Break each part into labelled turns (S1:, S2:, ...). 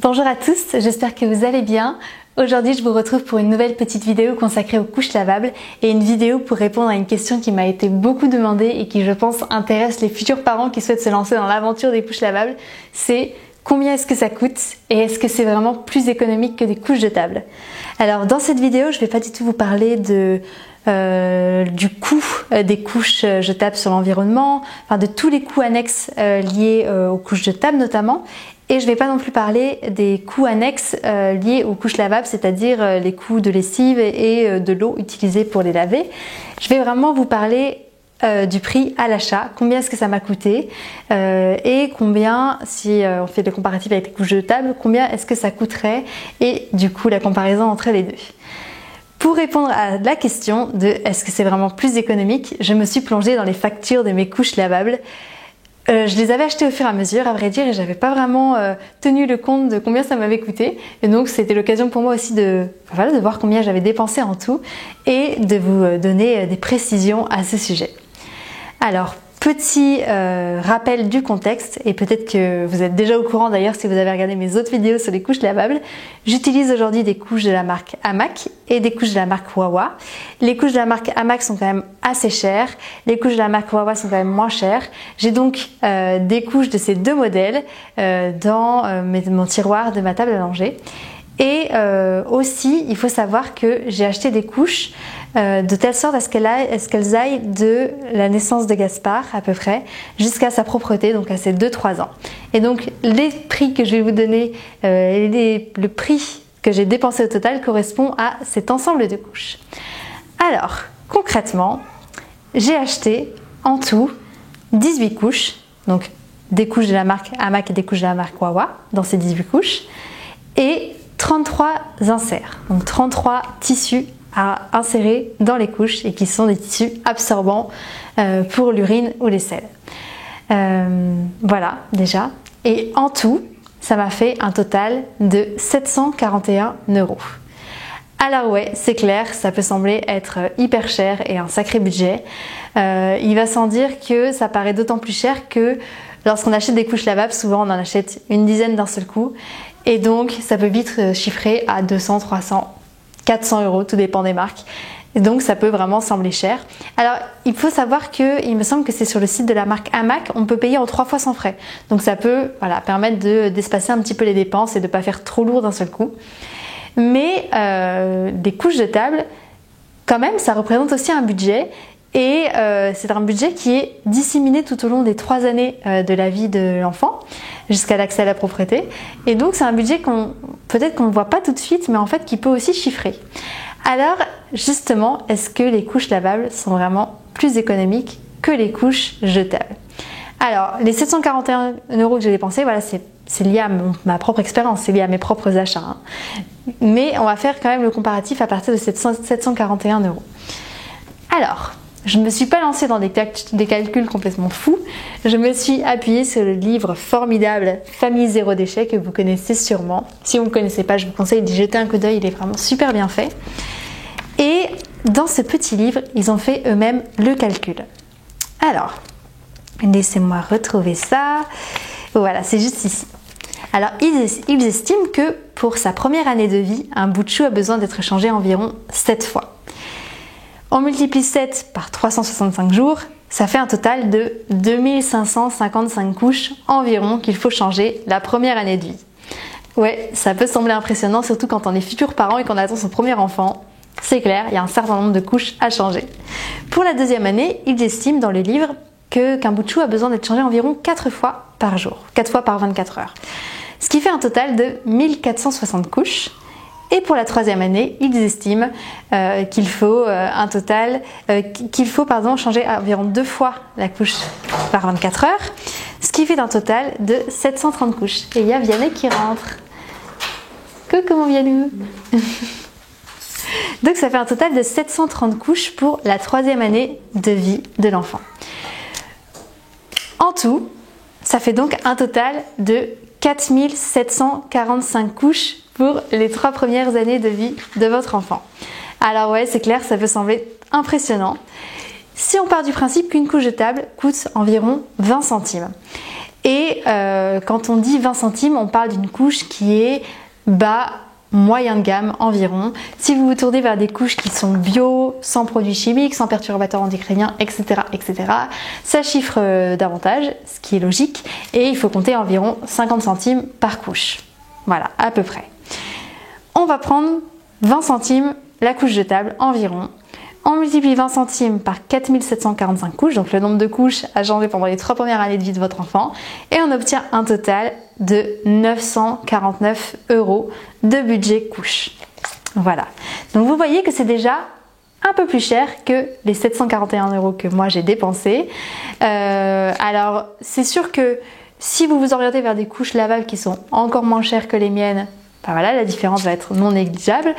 S1: Bonjour à tous, j'espère que vous allez bien. Aujourd'hui, je vous retrouve pour une nouvelle petite vidéo consacrée aux couches lavables et une vidéo pour répondre à une question qui m'a été beaucoup demandée et qui, je pense, intéresse les futurs parents qui souhaitent se lancer dans l'aventure des couches lavables. C'est combien est-ce que ça coûte et est-ce que c'est vraiment plus économique que des couches jetables? Alors, dans cette vidéo, je ne vais pas du tout vous parler du coût des couches jetables sur l'environnement, enfin de tous les coûts annexes liés aux couches jetables notamment. Et je ne vais pas non plus parler des coûts annexes liés aux couches lavables, c'est-à-dire les coûts de lessive et de l'eau utilisée pour les laver. Je vais vraiment vous parler du prix à l'achat, combien est-ce que ça m'a coûté et combien, si on fait le comparatif avec les couches jetables, combien est-ce que ça coûterait et du coup la comparaison entre les deux. Pour répondre à la question de est-ce que c'est vraiment plus économique, je me suis plongée dans les factures de mes couches lavables. Je les avais achetées au fur et à mesure, à vrai dire, et j'avais pas vraiment tenu le compte de combien ça m'avait coûté. Et donc c'était l'occasion pour moi aussi de voir combien j'avais dépensé en tout et de vous donner des précisions à ce sujet. Alors, petit rappel du contexte, et peut-être que vous êtes déjà au courant d'ailleurs si vous avez regardé mes autres vidéos sur les couches lavables. J'utilise aujourd'hui des couches de la marque Hamac et des couches de la marque Wawa. Les couches de la marque Hamac sont quand même assez chères, les couches de la marque Wawa sont quand même moins chères. J'ai donc des couches de ces deux modèles dans mon tiroir de ma table à langer. Et aussi, il faut savoir que j'ai acheté des couches de telle sorte à ce qu'elles aillent de la naissance de Gaspard à peu près jusqu'à sa propreté, donc à ses 2-3 ans. Et donc les prix que je vais vous donner, le prix que j'ai dépensé au total correspond à cet ensemble de couches. Alors, concrètement, j'ai acheté en tout 18 couches, donc des couches de la marque Hamac et des couches de la marque Wawa dans ces 18 couches, et 33 inserts, donc 33 tissus à insérer dans les couches et qui sont des tissus absorbants pour l'urine ou les selles. Voilà déjà. Et en tout, ça m'a fait un total de 741 €. Alors ouais, c'est clair, ça peut sembler être hyper cher et un sacré budget. Il va sans dire que ça paraît d'autant plus cher que lorsqu'on achète des couches lavables, souvent on en achète une dizaine d'un seul coup. Et donc ça peut vite chiffrer à 200, 300, 400 €, tout dépend des marques. Et donc ça peut vraiment sembler cher. Alors il faut savoir que, il me semble que c'est sur le site de la marque Hamac, on peut payer en 3 fois sans frais. Donc ça peut permettre d'espacer un petit peu les dépenses et de ne pas faire trop lourd d'un seul coup. Mais des couches jetables, quand même, ça représente aussi un budget. Et c'est un budget qui est disséminé tout au long des 3 années de la vie de l'enfant, jusqu'à l'accès à la propreté. Et donc c'est un budget peut-être qu'on ne voit pas tout de suite, mais en fait qui peut aussi chiffrer. Alors justement, est-ce que les couches lavables sont vraiment plus économiques que les couches jetables? Alors les 741 € que j'ai dépensés, voilà, c'est lié à ma propre expérience, c'est lié à mes propres achats. Hein. Mais on va faire quand même le comparatif à partir de 741 €. Alors, je ne me suis pas lancée dans des calculs complètement fous. Je me suis appuyée sur le livre formidable Famille zéro déchet que vous connaissez sûrement. Si vous ne le connaissez pas, je vous conseille d'y jeter un coup d'œil, il est vraiment super bien fait. Et dans ce petit livre, ils ont fait eux-mêmes le calcul. Alors, laissez-moi retrouver ça. Voilà, c'est juste ici. Alors, ils estiment que pour sa première année de vie, un bout de chou a besoin d'être changé environ 7 fois. On multiplie 7 par 365 jours, ça fait un total de 2555 couches environ qu'il faut changer la première année de vie. Ouais, ça peut sembler impressionnant, surtout quand on est futur parent et qu'on attend son premier enfant. C'est clair, il y a un certain nombre de couches à changer. Pour la deuxième année, ils estiment dans le livre qu'un bout de chou a besoin d'être changé environ 4 fois par jour, 4 fois par 24 heures. Ce qui fait un total de 1460 couches. Et pour la troisième année, ils estiment qu'il faut changer environ 2 fois la couche par 24 heures, ce qui fait un total de 730 couches. Et il y a Vianney qui rentre. Coucou mon Vianou. Donc ça fait un total de 730 couches pour la troisième année de vie de l'enfant. En tout, ça fait donc un total de 4745 couches pour les 3 premières années de vie de votre enfant. Alors ouais, c'est clair, ça peut sembler impressionnant. Si on part du principe qu'une couche jetable coûte environ 20 centimes, Et quand on dit 20 centimes, on parle d'une couche qui est bas, moyen de gamme environ. Si vous vous tournez vers des couches qui sont bio, sans produits chimiques, sans perturbateurs endocriniens, etc., ça chiffre davantage, ce qui est logique, et il faut compter environ 50 centimes par couche. Voilà, à peu près. On va prendre 20 centimes la couche jetable environ. On multiplie 20 centimes par 4745 couches, donc le nombre de couches à changer pendant les 3 premières années de vie de votre enfant, et on obtient un total de 949 € de budget couche. Voilà. Donc vous voyez que c'est déjà un peu plus cher que les 741 € que moi j'ai dépensés. Alors c'est sûr que si vous vous orientez vers des couches lavables qui sont encore moins chères que les miennes, ben voilà, la différence va être non négligeable.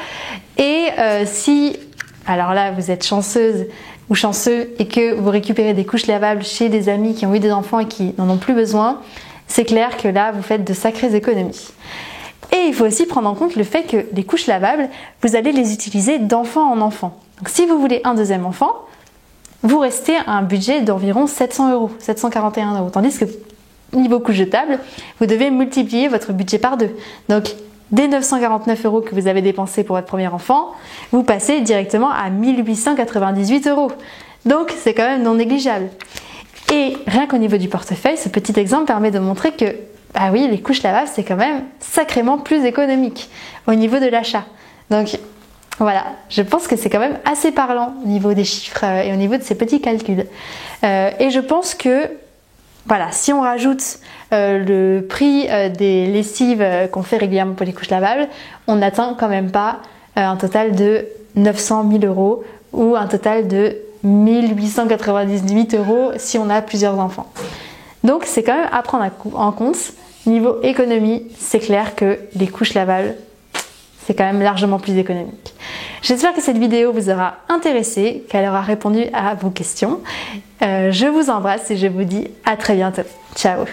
S1: Et si alors là, vous êtes chanceuse ou chanceux et que vous récupérez des couches lavables chez des amis qui ont eu des enfants et qui n'en ont plus besoin, c'est clair que là, vous faites de sacrées économies. Et il faut aussi prendre en compte le fait que les couches lavables, vous allez les utiliser d'enfant en enfant. Donc si vous voulez un deuxième enfant, vous restez à un budget d'environ 700 €, 741 €. Tandis que niveau couche jetable, vous devez multiplier votre budget par 2. Donc des 949 € que vous avez dépensés pour votre premier enfant, vous passez directement à 1898 €. Donc c'est quand même non négligeable. Et rien qu'au niveau du portefeuille, ce petit exemple permet de montrer que, bah oui, les couches lavables, c'est quand même sacrément plus économique au niveau de l'achat. Donc voilà, je pense que c'est quand même assez parlant au niveau des chiffres et au niveau de ces petits calculs. Et je pense que voilà, si on rajoute le prix des lessives qu'on fait régulièrement pour les couches lavables, on n'atteint quand même pas un total de 900 000 € ou un total de 1898 € si on a plusieurs enfants. Donc c'est quand même à prendre en compte. Niveau économie, c'est clair que les couches lavables, c'est quand même largement plus économique. J'espère que cette vidéo vous aura intéressé, qu'elle aura répondu à vos questions. Je vous embrasse et je vous dis à très bientôt. Ciao!